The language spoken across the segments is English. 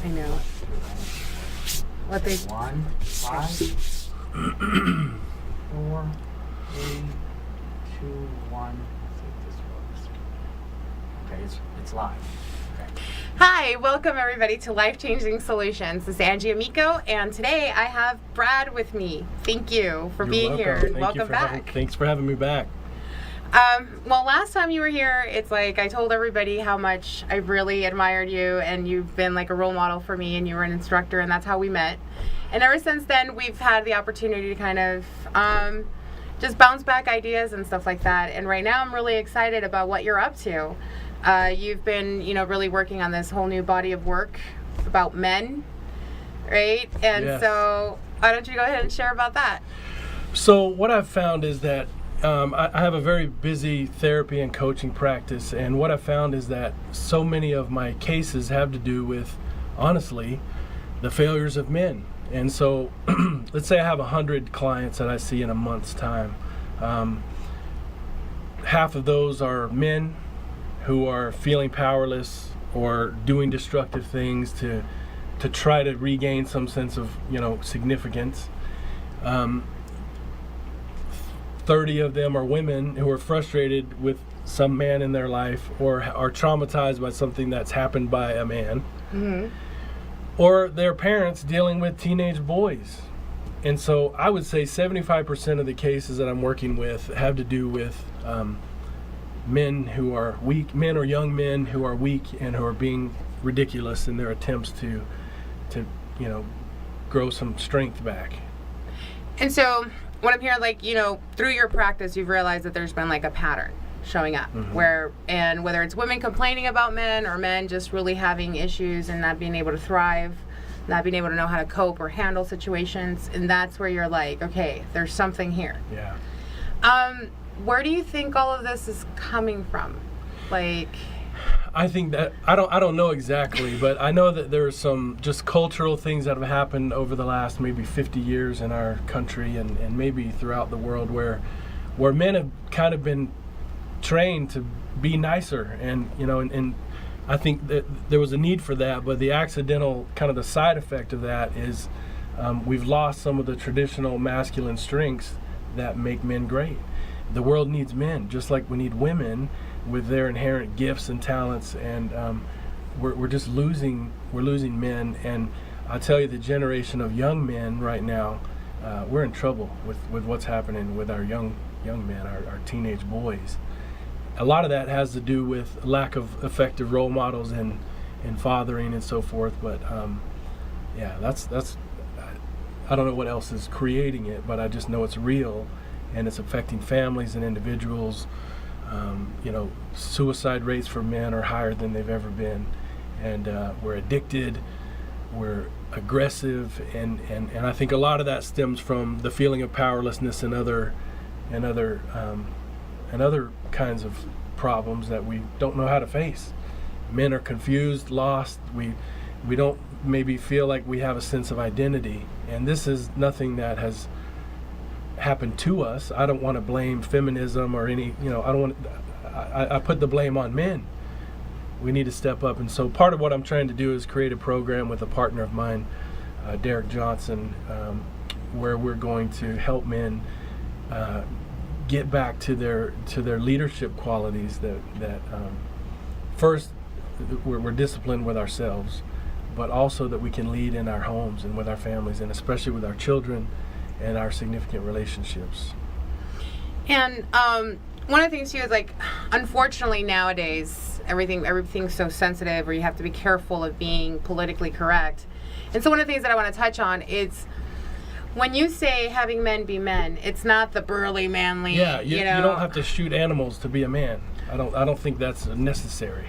I know. What they... 1, 5, 4, 3, 2, 1. Let's see if this works. Okay, it's live. Okay. Hi, welcome everybody to Life Changing Solutions. This is Angie Amico, and today I have Brad with me. Thank you for being here. Thank welcome back. Thanks for having me back. Well, last time you were here, it's like I told everybody how much I really admired you, and you've been like a role model for me, and you were an instructor, and that's how we met. And ever since then, we've had the opportunity to kind of just bounce back ideas and stuff like that. And right now, I'm really excited about what you're up to. You've been, really working on this whole new body of work about men, right? And Yes. So why don't you go ahead and share about that? So what I've found is that I have a very busy therapy and coaching practice, and what I've found is that so many of my cases have to do with, honestly, the failures of men. And so let's say I have 100 clients that I see in a month's time. Half of those are men who are feeling powerless or doing destructive things to try to regain some sense of significance. 30 of them are women who are frustrated with some man in their life or are traumatized by something that's happened by a man. Mm-hmm. Or their parents dealing with teenage boys. And so I would say 75% of the cases that I'm working with have to do with men who are weak, men or young men who are weak and who are being ridiculous in their attempts to grow some strength back. And so what I'm hearing, through your practice, you've realized that there's been like a pattern showing up Mm-hmm. whether it's women complaining about men or men just really having issues and not being able to thrive, not being able to know how to cope or handle situations. And that's where you're like, okay, there's something here. Yeah. Where do you think all of this is coming from? I think that I don't know exactly, but I know that there are some just cultural things that have happened over the last maybe 50 years in our country and maybe throughout the world where men have kind of been trained to be nicer, and I think that there was a need for that, but the accidental kind of the side effect of that is we've lost some of the traditional masculine strengths that make men great. The world needs men just like we need women with their inherent gifts and talents, and we're just losing men. And I tell you, the generation of young men right now, we're in trouble with what's happening with our young men, our teenage boys. A lot of that has to do with lack of effective role models in fathering and so forth. But that's I don't know what else is creating it, but I just know it's real. And it's affecting families and individuals. Suicide rates for men are higher than they've ever been, and we're addicted, we're aggressive, and I think a lot of that stems from the feeling of powerlessness and other kinds of problems that we don't know how to face. Men are confused, lost. We don't maybe feel like we have a sense of identity, and this is nothing that has happened to us. I don't want to blame feminism or any, I don't want. I put the blame on men. We need to step up, and so part of what I'm trying to do is create a program with a partner of mine, Derek Johnson, where we're going to help men get back to their leadership qualities. That first we're disciplined with ourselves, but also that we can lead in our homes and with our families, and especially with our children and our significant relationships. And one of the things too is unfortunately nowadays everything's so sensitive, or you have to be careful of being politically correct. And so one of the things that I want to touch on is when you say having men be men, it's not the burly, manly. Yeah, you don't have to shoot animals to be a man. I don't think that's necessary.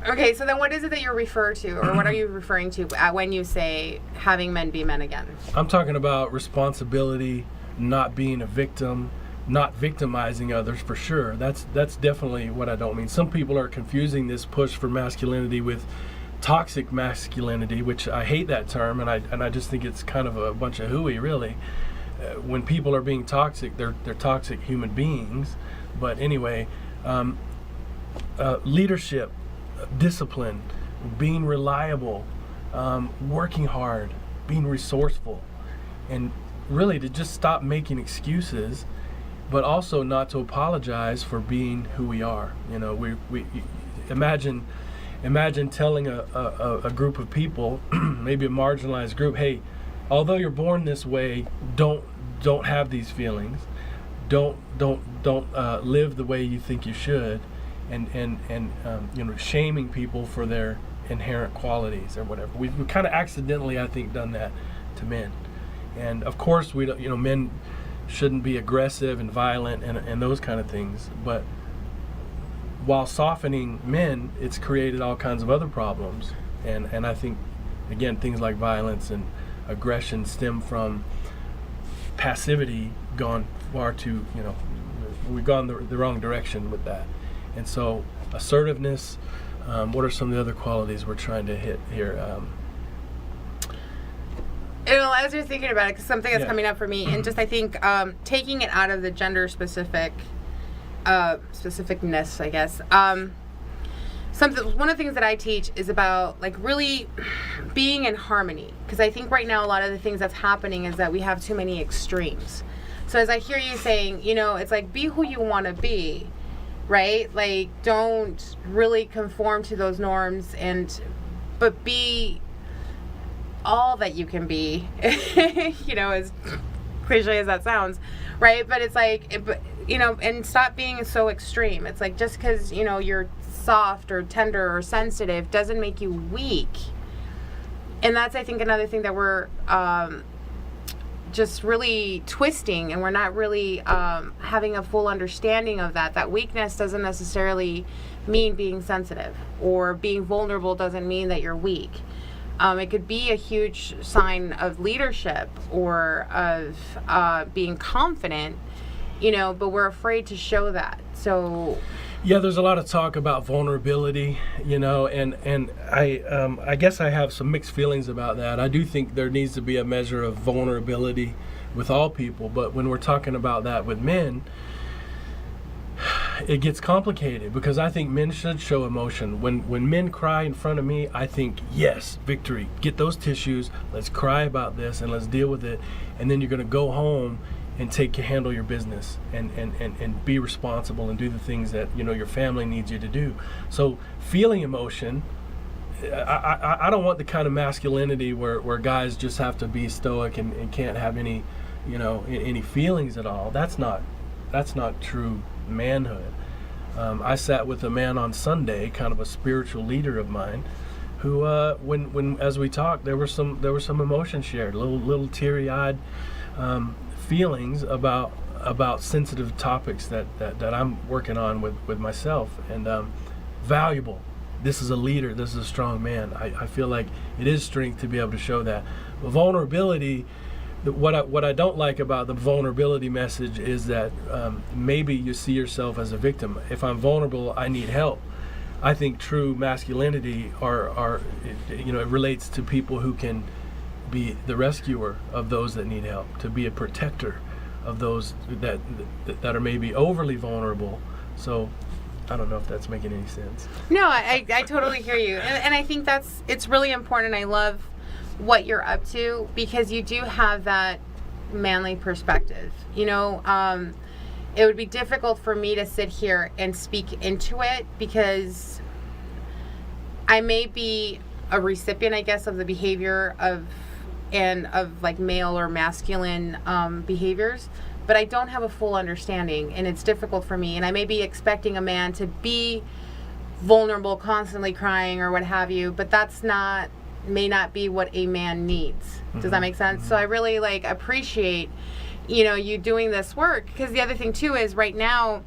Okay, so then what is it that you refer to, or what are you referring to when you say having men be men again? I'm talking about responsibility, not being a victim, not victimizing others for sure. That's definitely what I don't mean. Some people are confusing this push for masculinity with toxic masculinity, which I hate that term, and I just think it's kind of a bunch of hooey, really. When people are being toxic, they're toxic human beings. But anyway, leadership, discipline, being reliable, working hard, being resourceful, and really to just stop making excuses, but also not to apologize for being who we are. You know, we imagine telling a group of people, maybe a marginalized group, hey, although you're born this way, don't have these feelings, don't live the way you think you should, and you know, shaming people for their inherent qualities or whatever. We've kind of accidentally, I think, done that to men. And of course, we don't, you know, men shouldn't be aggressive and violent and those kind of things. But while softening men, it's created all kinds of other problems. And I think, again, things like violence and aggression stem from passivity gone far too, you know, we've gone the wrong direction with that. And so assertiveness, what are some of the other qualities we're trying to hit here? Well, as you're thinking about it, 'cause something that's Yeah. coming up for me, and just I think taking it out of the gender specificness, I guess. One of the things that I teach is about like really being in harmony, because I think right now a lot of the things that's happening is that we have too many extremes. So as I hear you saying, you know, it's like be who you want to be, right? Like don't really conform to those norms, but be all that you can be, you know, as cliche as that sounds, right? But it's like, you know, and stop being so extreme. It's like just because, you know, you're soft or tender or sensitive doesn't make you weak. And that's, I think, another thing that we're just really twisting, and we're not really having a full understanding of that weakness doesn't necessarily mean being sensitive, or being vulnerable doesn't mean that you're weak. It could be a huge sign of leadership or of being confident, you know, but we're afraid to show that. So Yeah, there's a lot of talk about vulnerability, you know, and I guess I have some mixed feelings about that. I do think there needs to be a measure of vulnerability with all people, but when we're talking about that with men, it gets complicated, because I think men should show emotion. When men cry in front of me, I think, yes, victory. Get those tissues, let's cry about this and let's deal with it. And then you're going to go home and handle your business and be responsible and do the things that, you know, your family needs you to do. So feeling emotion, I don't want the kind of masculinity where guys just have to be stoic and can't have any, you know, any feelings at all. That's not true manhood. I sat with a man on Sunday, kind of a spiritual leader of mine, who when as we talked, there was some emotion shared, little teary-eyed feelings about sensitive topics that I'm working on with myself, and valuable. This is a leader. This is a strong man. I feel like it is strength to be able to show that. But vulnerability, what I don't like about the vulnerability message is that maybe you see yourself as a victim. If I'm vulnerable, I need help. I think true masculinity it relates to people who can be the rescuer of those that need help, to be a protector of those that are maybe overly vulnerable. So I don't know if that's making any sense. no, I totally hear you, and I think it's really important. I love what you're up to, because you do have that manly perspective. You know, it would be difficult for me to sit here and speak into it, because I may be a recipient, I guess, of the behavior of like male or masculine behaviors, but I don't have a full understanding, and it's difficult for me. And I may be expecting a man to be vulnerable, constantly crying or what have you, but may not be what a man needs. Does that make sense? So I really appreciate, you know, you doing this work, because the other thing too is right now,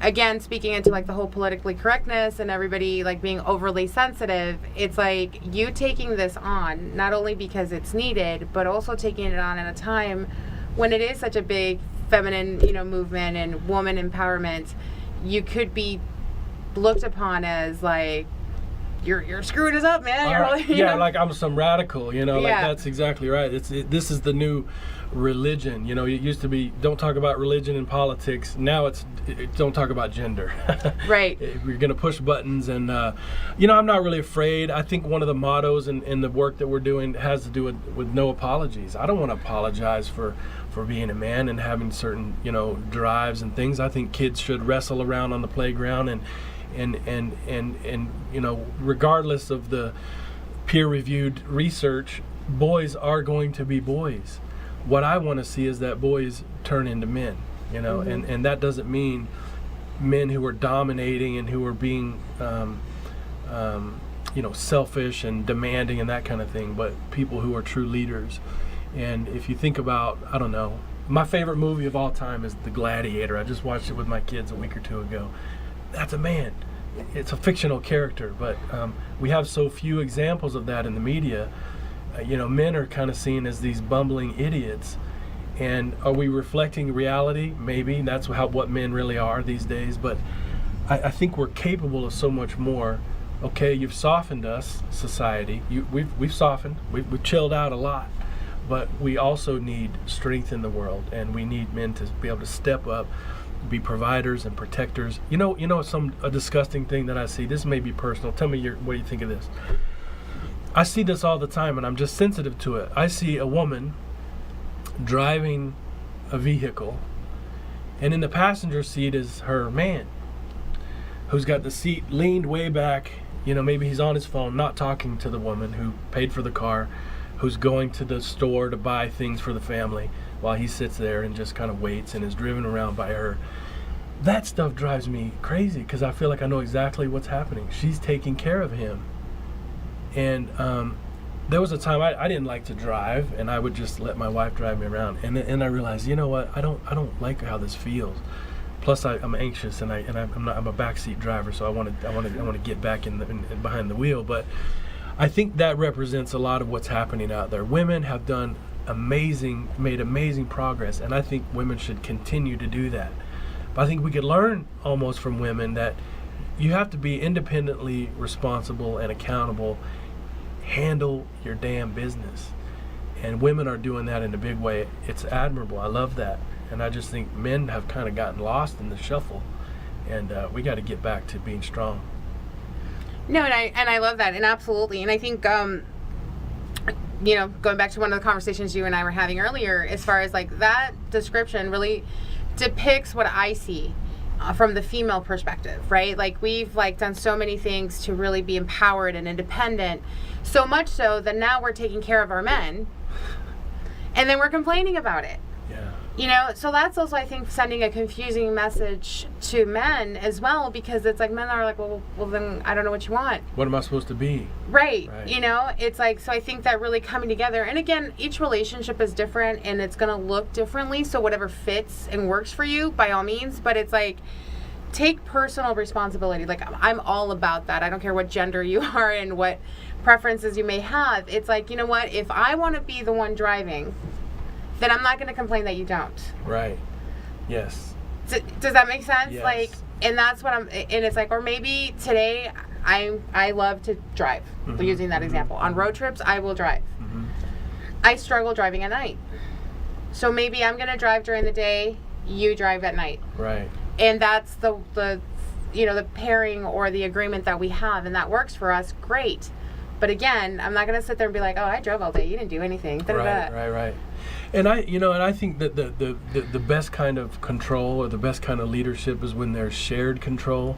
again, speaking into the whole politically correctness and everybody being overly sensitive, it's you taking this on, not only because it's needed, but also taking it on at a time when it is such a big feminine, you know, movement and woman empowerment. You could be looked upon as you're screwing us up, man. All right. You Yeah, know? like I'm some radical, you know, like Yeah. that's exactly right. This is the new religion. You know, it used to be don't talk about religion and politics. Now it's don't talk about gender. Right. We're going to push buttons, and you know, I'm not really afraid. I think one of the mottos in the work that we're doing has to do with no apologies. I don't want to apologize for being a man and having certain, you know, drives and things. I think kids should wrestle around on the playground and you know, regardless of the peer-reviewed research, boys are going to be boys. What I want to see is that boys turn into men, you know, and that doesn't mean men who are dominating and who are being, you know, selfish and demanding and that kind of thing, but people who are true leaders. And if you think about, I don't know, my favorite movie of all time is The Gladiator. I just watched it with my kids a week or two ago. That's a man. It's a fictional character, but we have so few examples of that in the media. You know, men are kind of seen as these bumbling idiots. And are we reflecting reality? Maybe. That's what men really are these days. But I think we're capable of so much more. Okay, you've softened us, society. We've softened. We've chilled out a lot. But we also need strength in the world, and we need men to be able to step up, be providers and protectors. You know, a disgusting thing that I see. This may be personal. Tell me what you think of this. I see this all the time, and I'm just sensitive to it. I see a woman driving a vehicle, and in the passenger seat is her man, who's got the seat leaned way back. You know, maybe he's on his phone, not talking to the woman who paid for the car, who's going to the store to buy things for the family, while he sits there and just kind of waits and is driven around by her. That stuff drives me crazy because I feel like I know exactly what's happening. She's taking care of him. And there was a time I didn't like to drive, and I would just let my wife drive me around. And I realized, you know what? I don't like how this feels. Plus, I'm anxious, and I'm a backseat driver, so I want to get back in behind the wheel. But I think that represents a lot of what's happening out there. Women have made amazing progress, and I think women should continue to do that. But I think we could learn almost from women that you have to be independently responsible and accountable. Handle your damn business. And women are doing that in a big way. It's admirable. I love that. And I just think men have kind of gotten lost in the shuffle, and we got to get back to being strong. No, and I love that, and absolutely. And I think, you know, going back to one of the conversations you and I were having earlier, as far as like that description really depicts what I see from the female perspective, right? Like we've like done so many things to really be empowered and independent, so much so that now we're taking care of our men, and then we're complaining about it. Yeah. You know, so that's also, I think, sending a confusing message to men as well, because it's like men are like, well, then I don't know what you want. What am I supposed to be? Right. You know, it's like, so I think that really coming together, and again, each relationship is different and it's going to look differently. So whatever fits and works for you, by all means, but it's like, take personal responsibility. Like I'm all about that. I don't care what gender you are and what preferences you may have. It's like, you know what, if I want to be the one driving, then I'm not going to complain that you don't. Right. Yes. Does that make sense? Yes. Like, and that's what and it's like, or maybe today I love to drive. Using that example. On road trips, I will drive. I struggle driving at night. So maybe I'm going to drive during the day, you drive at night. Right. And that's the you know, the pairing or the agreement that we have, and that works for us, great. But again, I'm not going to sit there and be like, oh, I drove all day, you didn't do anything. Right. And I think that the best kind of control or the best kind of leadership is when there's shared control.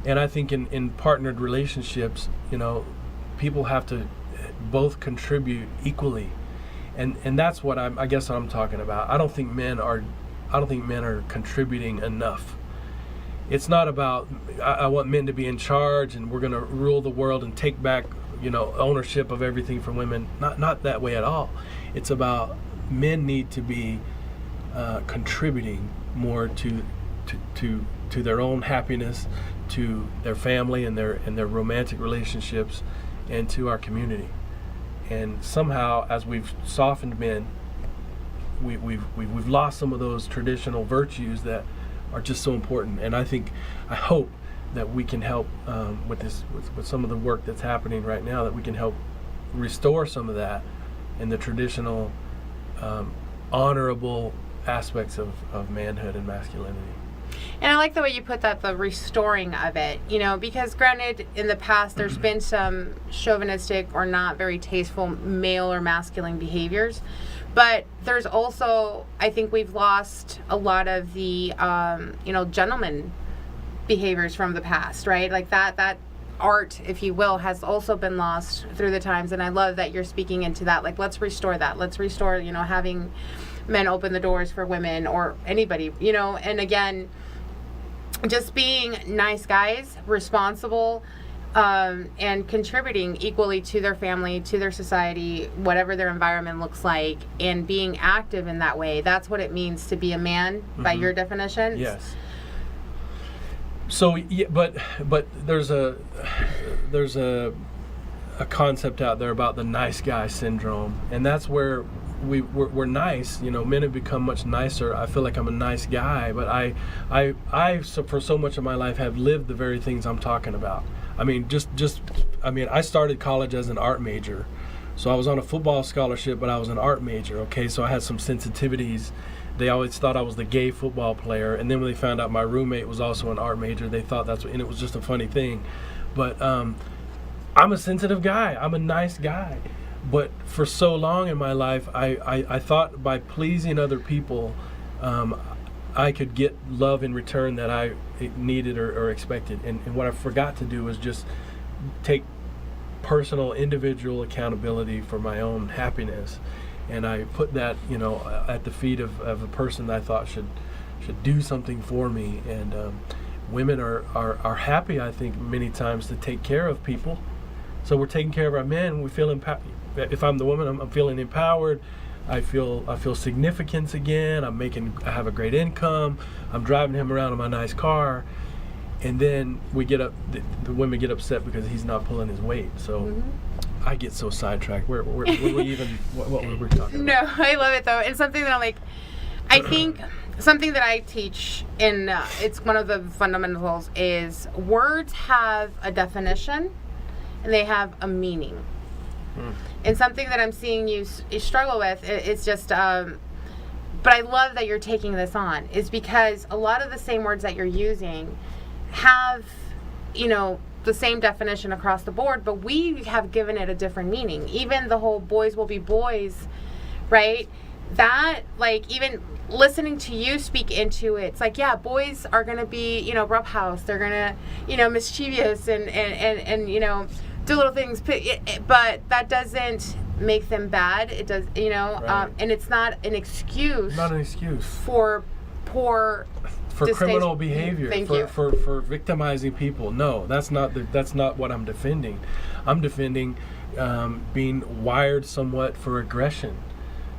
And I think in partnered relationships, you know, people have to both contribute equally. And that's what I guess what I'm talking about. I don't think men are contributing enough. It's not about I want men to be in charge and we're going to rule the world and take back, you know, ownership of everything from women. Not that way at all. It's about men need to be contributing more to their own happiness, to their family and their romantic relationships, and to our community. And somehow, as we've softened men, we've lost some of those traditional virtues that are just so important. And I hope that we can help with some of the work that's happening right now, that we can help restore some of that in the traditional honorable aspects of manhood and masculinity. And I like the way you put that, the restoring of it, because granted, in the past, there's been some chauvinistic or not very tasteful male or masculine behaviors. But there's also, I think we've lost a lot of the, gentleman behaviors from the past, right? Like that art, if you will, has also been lost through the times. And I love that you're speaking into that. Like, let's restore that. Let's restore, having men open the doors for women or anybody, and again, just being nice guys, responsible, and contributing equally to their family, to their society, whatever their environment looks like, and being active in that way. That's what it means to be a man by your definition. Yes. So, yeah, but there's a concept out there about the nice guy syndrome, and that's where we're nice. Men have become much nicer. I feel like I'm a nice guy, but I for so much of my life have lived the very things I'm talking about. I mean, I started college as an art major, so I was on a football scholarship, but I was an art major. Okay, so I had some sensitivities. They always thought I was the gay football player, and then when they found out my roommate was also an art major, they thought and it was just a funny thing. But I'm a sensitive guy. I'm a nice guy. But for so long in my life, I thought by pleasing other people, I could get love in return that I needed or expected. And what I forgot to do was just take personal, individual accountability for my own happiness. And I put that, at the feet of a person that I thought should do something for me. And women are happy, I think, many times to take care of people. So we're taking care of our men. We feel empowered. If I'm the woman, I'm feeling empowered. I feel significance again. I have a great income. I'm driving him around in my nice car. And then we get up. The women get upset because he's not pulling his weight. So I get so sidetracked. Where were we even? What were we talking about? No, I love it though. And something that I think something that I teach in it's one of the fundamentals is words have a definition and they have a meaning. And something that I'm seeing you struggle with is just, but I love that you're taking this on, is because a lot of the same words that you're using have, the same definition across the board, but we have given it a different meaning. Even the whole boys will be boys, right? That, even listening to you speak into it, it's like, yeah, boys are going to be, roughhouse. They're going to, mischievous and do little things, but that doesn't make them bad. It does, Right. And it's not an excuse. Not an excuse for poor, for criminal behavior. Thank you. For victimizing people. No, that's not what I'm defending. I'm defending being wired somewhat for aggression.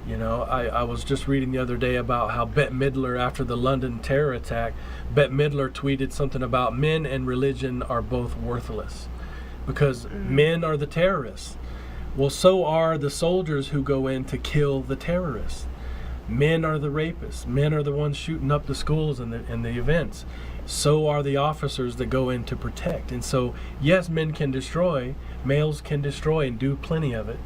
I was just reading the other day about how Bette Midler, after the London terror attack, Bette Midler tweeted something about men and religion are both worthless. Because men are the terrorists. Well, so are the soldiers who go in to kill the terrorists. Men are the rapists. Men are the ones shooting up the schools and the events. So are the officers that go in to protect. And so, yes, men can destroy, males can destroy and do plenty of it,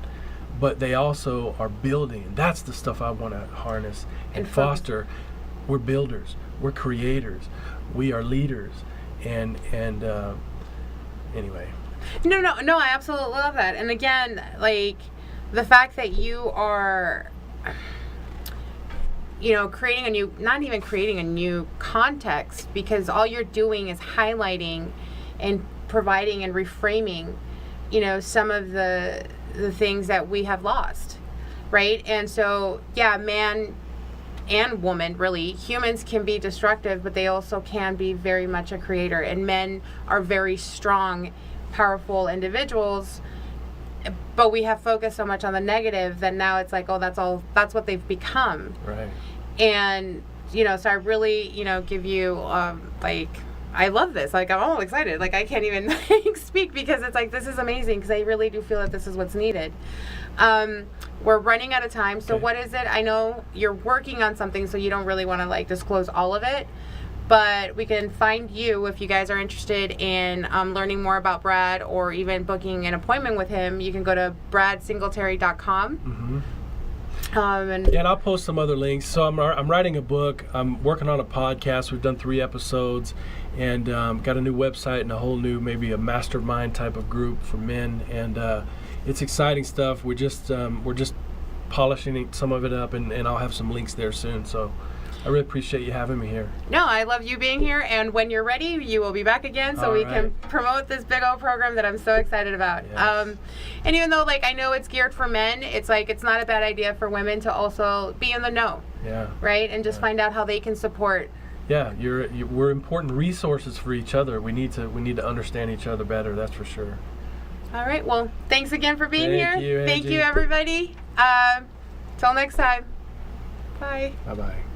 but they also are building. And that's the stuff I want to harness and foster. We're builders. We're creators. We are leaders. And anyway. No, I absolutely love that. And again, the fact that you are, not even creating a new context, because all you're doing is highlighting and providing and reframing, some of the things that we have lost, right? And so, yeah, man and woman, really, humans can be destructive, but they also can be very much a creator. And men are very strong, powerful individuals, but we have focused so much on the negative that now it's like, oh, that's what they've become. Right. And so I really give you I love this, I'm all excited, I can't even speak, because it's this is amazing, because I really do feel that this is what's needed. We're running out of time, so Okay. What is it? I know you're working on something, so you don't really want to disclose all of it, But we can find you if you guys are interested in learning more about Brad or even booking an appointment with him. You can go to bradsingletary.com. And I'll post some other links. So I'm writing a book. I'm working on a podcast. We've done 3 episodes, and got a new website and a whole new, maybe a mastermind type of group for men. And it's exciting stuff. We're just polishing some of it up, and I'll have some links there soon. So I really appreciate you having me here. No, I love you being here, and when you're ready, you will be back again so All we right. can promote this big old program that I'm so excited about. Yes. And even though, like, I know it's geared for men, it's like it's not a bad idea for women to also be in the know, Yeah. right? And just Yeah. find out how they can support. Yeah, we're important resources for each other. We need to understand each other better. That's for sure. All right, well, thanks again for being Thank here. you, Thank Angie. you, everybody. Till next time. Bye. Bye bye.